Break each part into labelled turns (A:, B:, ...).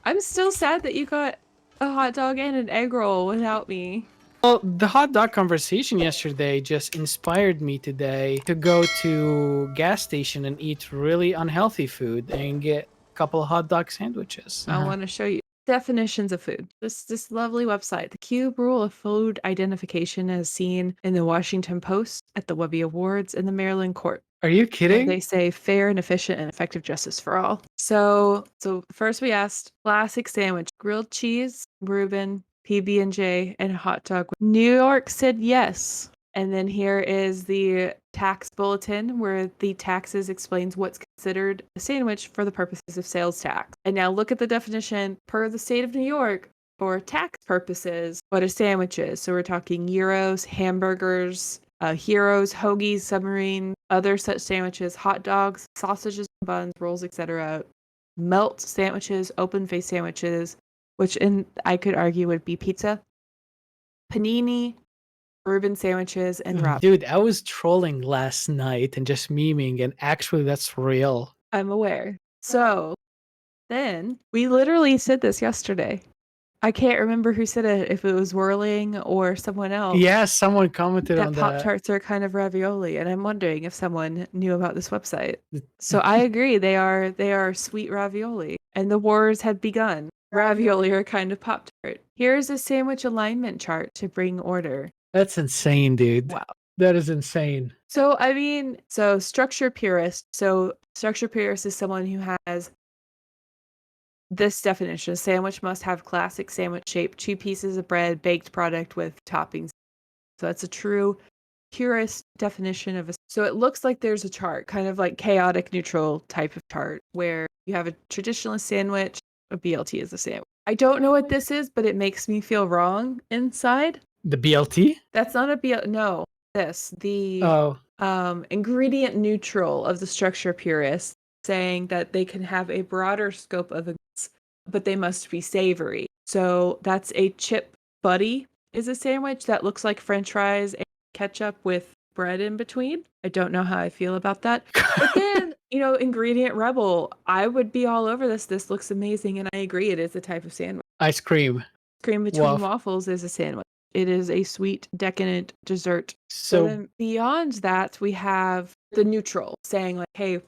A: I'm still sad that you got a hot dog and an egg roll without me.
B: Well, the hot dog conversation yesterday just inspired me today to go to gas station and eat really unhealthy food and get a couple of hot dog sandwiches.
A: I want to show you definitions of food. This lovely website, the Cube Rule of Food Identification, as seen in the Washington Post, at the Webby Awards, and the Maryland Court.
B: Are you
A: Where
B: kidding?
A: they say fair and efficient and effective justice for all. So first we asked classic sandwich, grilled cheese, Reuben, PB&J, and hot dog. New York said yes. And then here is the tax bulletin where the taxes explains what's considered a sandwich for the purposes of sales tax. And now look at the definition per the state of New York for tax purposes, what a sandwich is. So we're talking gyros, hamburgers, heroes, hoagies, submarine, other such sandwiches, hot dogs, sausages, buns, rolls, etc. Melt sandwiches, open face sandwiches, which I could argue would be pizza, panini, Reuben sandwiches, and wrap.
B: Dude, I was trolling last night and just memeing, and actually that's real.
A: I'm aware. So then we literally said this yesterday. I can't remember who said it, if it was Whirling or someone else.
B: Yeah, someone commented on
A: That
B: that.
A: Pop-Tarts are kind of ravioli, and I'm wondering if someone knew about this website. So I agree, they are sweet ravioli, and the wars had begun. Ravioli are kind of Pop-Tart. Here's a sandwich alignment chart to bring order.
B: That's insane, dude.
A: Wow.
B: That is insane.
A: So structure purist. So structure purist is someone who has this definition: a sandwich must have classic sandwich shape, 2 pieces of bread, baked product with toppings. So that's a true purist definition of a. So it looks like there's a chart, kind of like chaotic neutral type of chart, where you have a traditionalist sandwich, a BLT is a sandwich. I don't know what this is, but it makes me feel wrong inside.
B: The BLT?
A: That's not a BLT. No, the ingredient neutral of the structure purist, saying that they can have a broader scope of ingredients, but they must be savory. So that's a chip buddy is a sandwich that looks like French fries and ketchup with bread in between. I don't know how I feel about that. But then, ingredient rebel, I would be all over this. This looks amazing, and I agree it is a type of sandwich.
B: Ice cream.
A: Cream between waffles is a sandwich. It is a sweet, decadent dessert. So then beyond that, we have the neutral, saying like, hey,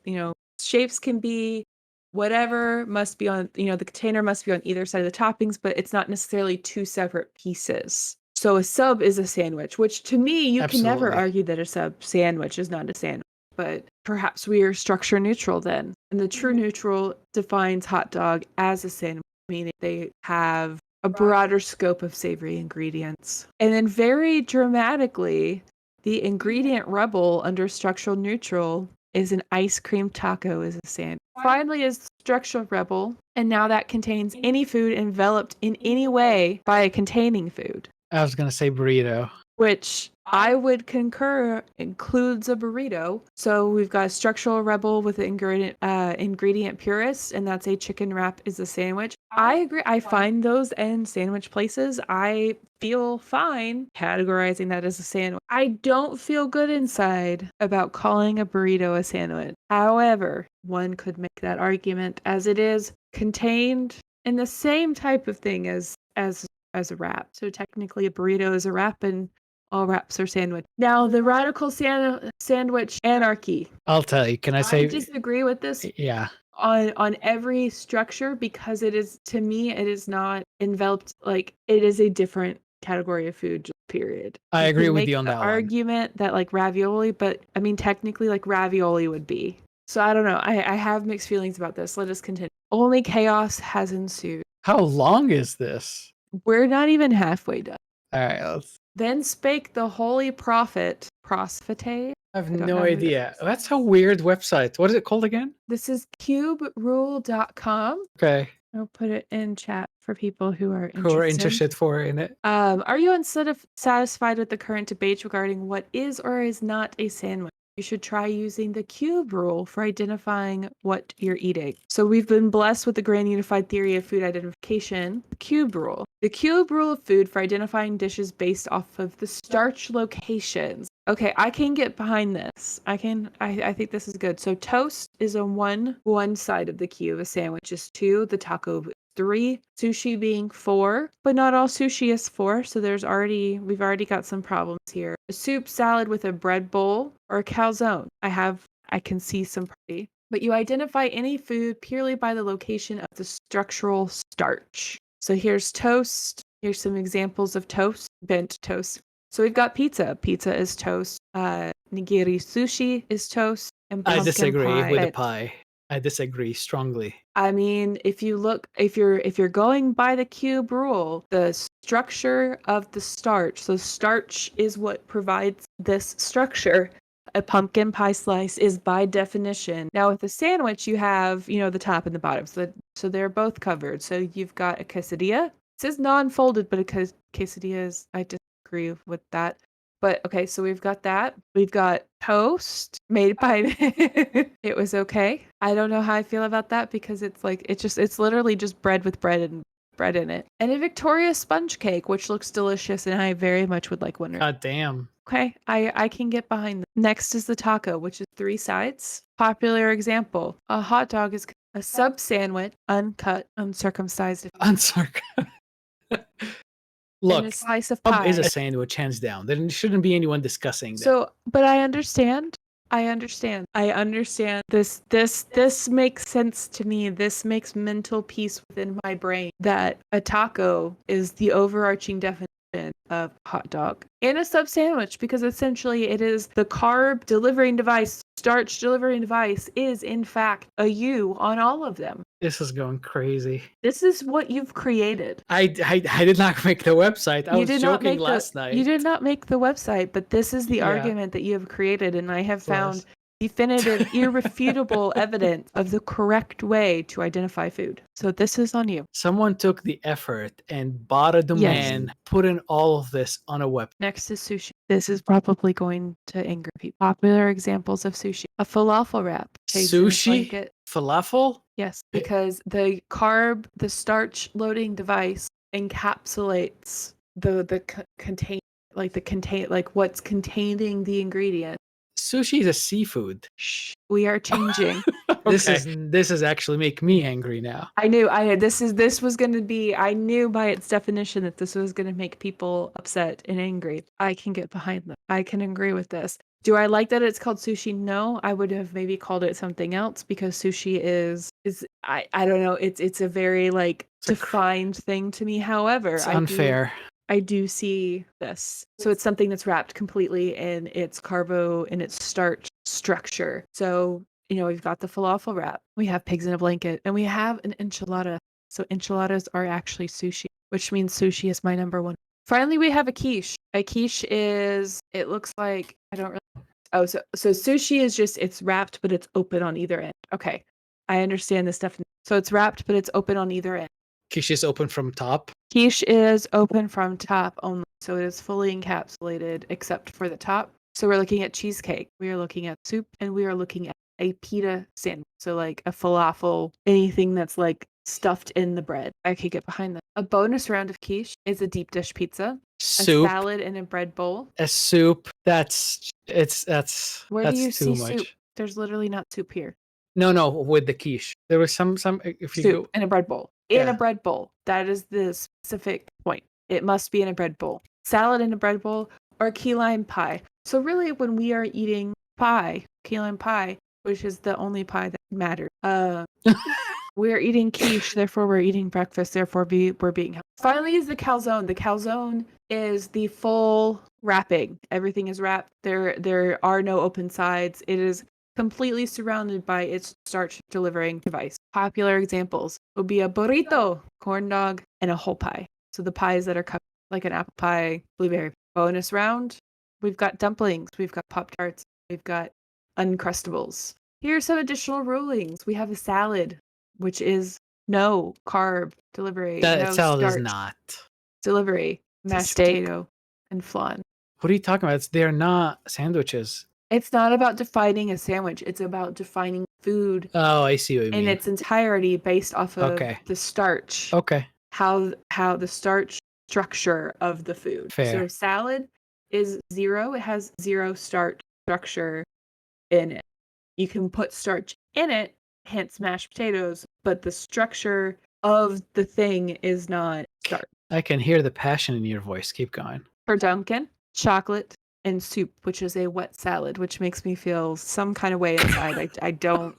A: shapes can be whatever, must be on, the container must be on either side of the toppings, but it's not necessarily 2 separate pieces. So a sub is a sandwich, which to me, you can never argue that a sub sandwich is not a sandwich. But perhaps we are structure neutral then. And the true neutral defines hot dog as a sandwich, meaning they have a broader scope of savory ingredients. And then very dramatically, the ingredient rebel under structural neutral is an ice cream taco as a sandwich. Finally is structural rebel, and now that contains any food enveloped in any way by a containing food.
B: I was going to say burrito.
A: Which I would concur includes a burrito. So we've got a structural rebel with the ingredient purist, and that's a chicken wrap is a sandwich. I agree. I find those in sandwich places. I feel fine categorizing that as a sandwich. I don't feel good inside about calling a burrito a sandwich. However, one could make that argument as it is contained in the same type of thing as a wrap. So technically a burrito is a wrap, and all wraps are sandwich. Now, the radical sandwich anarchy.
B: I'll tell you. Can I say?
A: I disagree with this.
B: Yeah.
A: On every structure, because it is, to me, it is not enveloped, like it is a different category of food, period.
B: I agree with you on that
A: argument that like ravioli, but I mean technically like ravioli would be. So I don't know. I have mixed feelings about this. Let us continue. Only chaos has ensued.
B: How long is this?
A: We're not even halfway done.
B: All right,
A: Then spake the holy prophet, prosphete.
B: I have no idea. That's a weird website. What is it called again?
A: This is cuberule.com.
B: Okay.
A: I'll put it in chat for people who are
B: interested in it.
A: Are you unsatisfied with the current debate regarding what is or is not a sandwich? You should try using the cube rule for identifying what you're eating. So we've been blessed with the grand unified theory of food identification, the cube rule. The cube rule of food for identifying dishes based off of the starch locations. Okay, I can get behind this. I think this is good. So toast is on one side of the cube, a sandwich is 2, the taco 3, sushi being 4, but not all sushi is 4, so we've already got some problems here. A soup salad with a bread bowl or a calzone. I can see some pretty. But you identify any food purely by the location of the structural starch. So here's toast. Here's some examples of toast, bent toast. So we've got pizza. Pizza is toast. Nigiri sushi is toast. And
B: I
A: pumpkin
B: disagree
A: pie.
B: with the pie. I disagree strongly.
A: I mean, if you're going by the cube rule, the structure of the starch, so starch is what provides this structure. A pumpkin pie slice is by definition. Now with a sandwich, you have, the top and the bottom. So they're both covered. So you've got a quesadilla. It says non-folded, but quesadilla is, I disagree with that. But okay, so we've got that. We've got toast made by it was okay. I don't know how I feel about that because it's literally just bread with bread in it. And a Victoria sponge cake, which looks delicious, and I very much would like one.
B: God damn.
A: Okay, I can get behind that. Next is the taco, which is 3 sides. Popular example: a hot dog is a sub sandwich, uncut, uncircumcised,
B: Uncircumcised.
A: and a
B: Look,
A: slice of
B: pub
A: pie.
B: is a sandwich, hands down. There shouldn't be anyone discussing that.
A: So, but I understand. I understand. This makes sense to me. This makes mental peace within my brain that a taco is the overarching definition of hot dog and a sub sandwich, because essentially it is the carb delivering device, starch delivering device is in fact a U on all of them.
B: This is going crazy.
A: This is what you've created.
B: I did not make the website. I was joking last night.
A: You did not make the website, but this is the argument that you have created, and I have found definitive, irrefutable evidence of the correct way to identify food. So this is on you.
B: Someone took the effort and bought a domain, put in all of this on a web.
A: Next is sushi. This is probably going to anger people. Popular examples of sushi: a falafel wrap.
B: Sushi? Falafel?
A: Yes, because the starch loading device encapsulates what's containing the ingredient.
B: Sushi is a seafood.
A: Shh, we are changing.
B: This is actually making me angry now.
A: I knew this was going to be, I knew by its definition that this was going to make people upset and angry. I can get behind them. I can agree with this. Do I like that it's called sushi? No, I would have maybe called it something else, because sushi is I don't know, it's a very defined thing to me. However,
B: it's unfair.
A: I do see this. So it's something that's wrapped completely in its carbo and its starch structure. So, we've got the falafel wrap, we have pigs in a blanket, and we have an enchilada. So enchiladas are actually sushi, which means sushi is my number one. Finally, we have a quiche. A quiche is, it looks like, I don't really, so sushi is just, it's wrapped, but it's open on either end. Okay, I understand this definition. So it's wrapped, but it's open on either end.
B: Quiche is open from top?
A: Quiche is open from top only, so it is fully encapsulated except for the top. So we're looking at cheesecake, we are looking at soup, and we are looking at a pita sandwich. So like a falafel, anything that's stuffed in the bread. I could get behind that. A bonus round of quiche is a deep dish pizza,
B: soup,
A: a salad in a bread bowl.
B: A soup, that's
A: Where do you
B: too
A: see
B: much.
A: Soup? There's literally not soup here.
B: No, with the quiche. There was some if you
A: soup
B: go
A: in a bread bowl. In a bread bowl. That is the specific point. It must be in a bread bowl. Salad in a bread bowl, or key lime pie. So really, when we are eating pie, key lime pie, which is the only pie that matters, we're eating quiche, therefore we're eating breakfast, therefore we're being healthy. Finally is the calzone. The calzone is the full wrapping. Everything is wrapped. There are no open sides. It is completely surrounded by its starch delivering device. Popular examples would be a burrito, corn dog, and a whole pie. So the pies that are cut like an apple pie, blueberry. Bonus round, we've got dumplings, we've got Pop-Tarts, we've got Uncrustables. Here are some additional rulings. We have a salad, which is no carb delivery.
B: That salad
A: starch
B: is not
A: delivery. Mashed potato and flan.
B: What are you talking about? They're not sandwiches.
A: It's not about defining a sandwich. It's about defining food.
B: Oh, I see what you mean.
A: In its entirety, based off of the starch.
B: Okay.
A: How the starch structure of the food.
B: Fair.
A: So salad is 0. It has 0 starch structure in it. You can put starch in it, hence mashed potatoes, but the structure of the thing is not starch.
B: I can hear the passion in your voice. Keep going.
A: For Duncan, chocolate and soup, which is a wet salad, which makes me feel some kind of way inside. I don't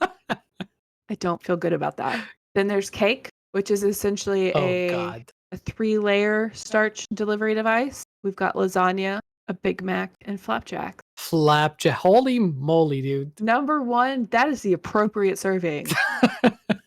A: feel good about that. Then there's cake, which is essentially a 3-layer starch delivery device. We've got lasagna, a Big Mac, and flapjack.
B: Flapjack. Holy moly, dude.
A: Number 1, that is the appropriate serving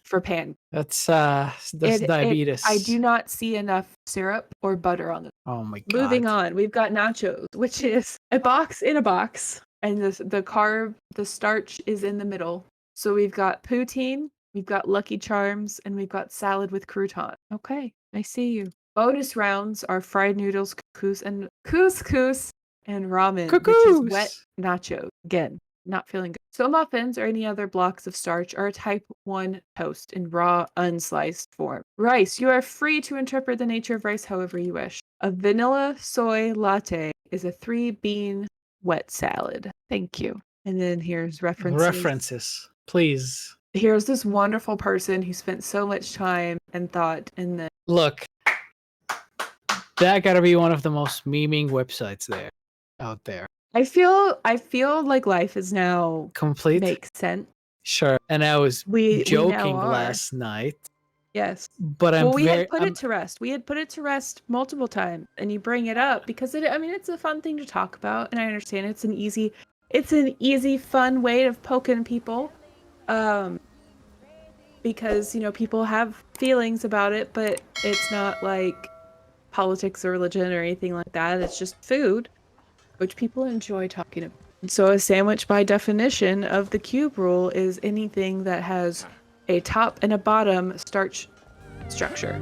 A: for pan.
B: That's diabetes.
A: I do not see enough syrup or butter on it.
B: Oh my god.
A: Moving on, we've got nachos, which is a box in a box, and the starch is in the middle. So we've got poutine, we've got Lucky Charms, and we've got salad with crouton. Okay, I see you. Bonus rounds are fried noodles, couscous, and ramen, which is wet nachos. Again, not feeling good. So muffins or any other blocks of starch are a type 1 toast in raw, unsliced form. Rice. You are free to interpret the nature of rice however you wish. A vanilla soy latte is a 3-bean wet salad. Thank you. And then here's references.
B: References, please.
A: Here's this wonderful person who spent so much time and thought in the...
B: Look, that gotta be one of the most memeing websites out there.
A: I feel like life is now
B: complete.
A: Makes sense.
B: Sure. And I was joking last night.
A: Yes.
B: But
A: we had put it to rest. We had put it to rest multiple times, and you bring it up because it's a fun thing to talk about, and I understand it's an easy, fun way of poking people. Because, people have feelings about it, but it's not like politics or religion or anything like that. It's just food, which people enjoy talking about. So a sandwich, by definition of the cube rule, is anything that has a top and a bottom starch structure.